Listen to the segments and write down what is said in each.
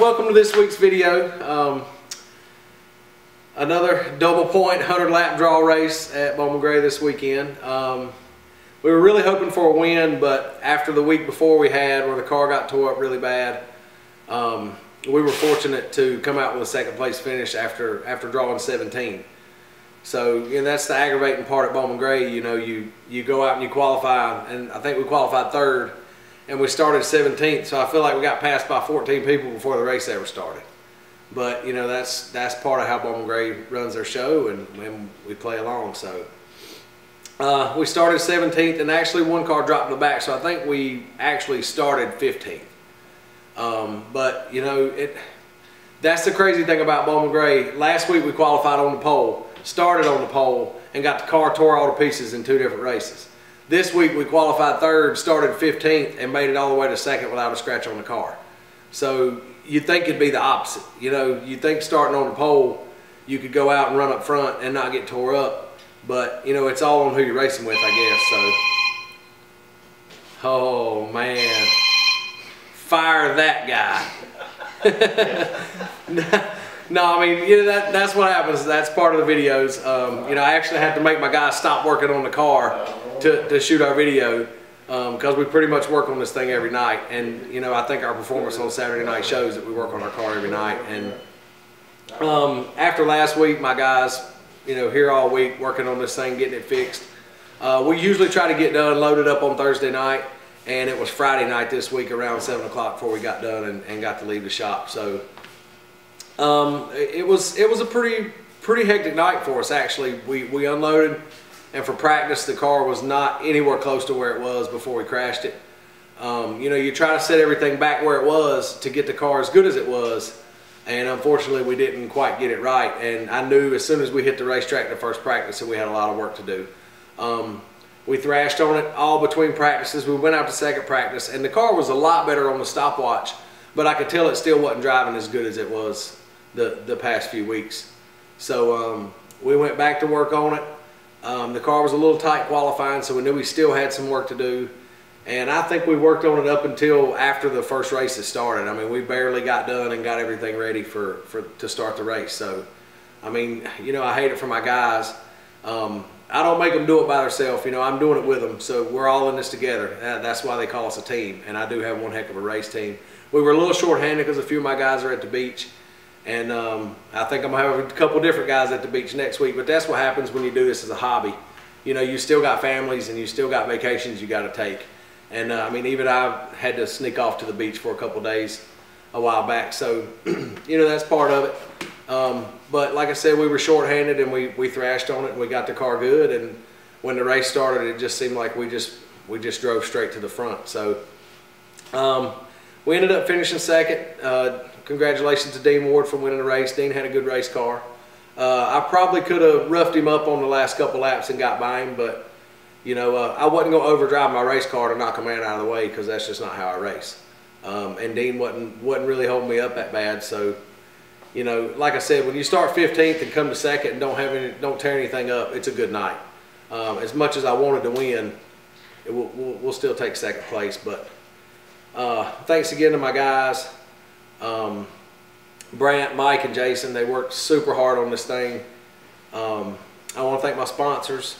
Welcome to this week's video. Another double point 100 lap draw race at Bowman Gray this weekend. We were really hoping for a win, but after the week before we had where the car got tore up really bad, we were fortunate to come out with a second place finish after drawing 17. So that's the aggravating part at Bowman Gray. You go out and you qualify, and I think we qualified third, and we started 17th. So I feel like we got passed by 14 people before the race ever started. But that's part of how Bowman Gray runs their show, and we play along. So we started 17th, and actually one car dropped in the back, so I think we actually started 15th. But that's the crazy thing about Bowman Gray. Last week we qualified on the pole, started on the pole, and got the car tore all to pieces in 2 different races. This week we qualified third, started 15th, and made it all the way to second without a scratch on the car. So you'd think it'd be the opposite. You'd think starting on the pole, you could go out and run up front and not get tore up. But it's all on who you're racing with, I guess. So, oh man, fire that guy. No, I mean, that's what happens. That's part of the videos. I actually had to make my guy stop working on the car to shoot our video, because we pretty much work on this thing every night. And I think our performance on Saturday night shows that we work on our car every night. And after last week, my guys, here all week working on this thing, getting it fixed. We usually try to get done, loaded up on Thursday night, and it was Friday night this week around 7 o'clock before we got done and got to leave the shop. So it was a pretty hectic night for us, actually. We unloaded, and for practice the car was not anywhere close to where it was before we crashed it. You try to set everything back where it was to get the car as good as it was, and unfortunately we didn't quite get it right. And I knew as soon as we hit the racetrack the first practice that we had a lot of work to do. We thrashed on it all between practices. We went out to second practice, and the car was a lot better on the stopwatch, but I could tell it still wasn't driving as good as it was the past few weeks. So we went back to work on it. The car was a little tight qualifying, so we knew we still had some work to do. And I think we worked on it up until after the first race had started. I mean, we barely got done and got everything ready to start the race. So, I mean, I hate it for my guys. I don't make them do it by themselves. I'm doing it with them. So we're all in this together. That's why they call us a team. And I do have one heck of a race team. We were a little short-handed because a few of my guys are at the beach. And I think I'm going to have a couple different guys at the beach next week. But that's what happens when you do this as a hobby. You still got families and you still got vacations you got to take. And I mean, even I had to sneak off to the beach for a couple days a while back. So, that's part of it. But like I said, we were short-handed, and we thrashed on it, and we got the car good. And when the race started, it just seemed like we just drove straight to the front. So we ended up finishing second. Congratulations to Dean Ward for winning the race. Dean had a good race car. I probably could have roughed him up on the last couple laps and got by him, but I wasn't going to overdrive my race car to knock a man out of the way, because that's just not how I race. And Dean wasn't really holding me up that bad. So, like I said, when you start 15th and come to second and don't tear anything up, it's a good night. As much as I wanted to win, we'll still take second place. But thanks again to my guys. Brant, Mike, and Jason, they worked super hard on this thing. I want to thank my sponsors,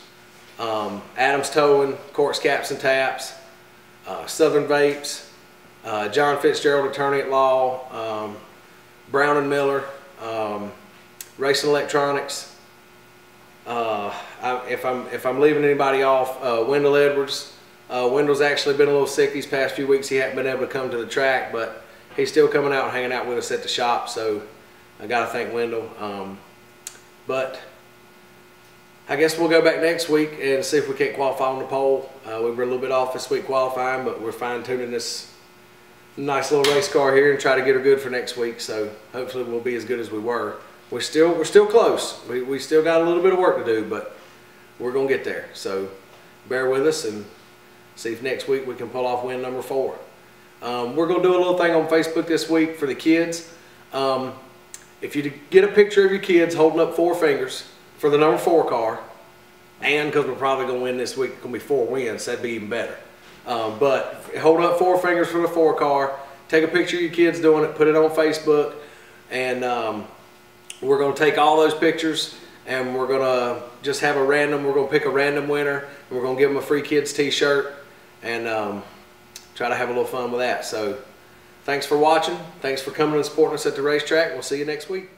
Adams Towing, Corks Caps and Taps, Southern Vapes, John Fitzgerald, attorney at law, Brown and Miller, Racing Electronics. If I'm leaving anybody off, Wendell Edwards. Wendell's actually been a little sick these past few weeks. He hasn't been able to come to the track, but he's still coming out and hanging out with us at the shop, so I got to thank Wendell. But I guess we'll go back next week and see if we can't qualify on the pole. We were a little bit off this week qualifying, but we're fine-tuning this nice little race car here and try to get her good for next week. So hopefully we'll be as good as we were. We're still close. We still got a little bit of work to do, but we're gonna get there. So bear with us and see if next week we can pull off win number 4. We're going to do a little thing on Facebook this week for the kids. If you get a picture of your kids holding up 4 fingers for the number 4 car, and because we're probably going to win this week, it's going to be 4 wins, that'd be even better. But hold up 4 fingers for the 4 car, take a picture of your kids doing it, put it on Facebook, and we're going to take all those pictures and we're going to just have we're going to pick a random winner, and we're going to give them a free kids t-shirt, and try to have a little fun with that. So thanks for watching. Thanks for coming and supporting us at the racetrack. We'll see you next week.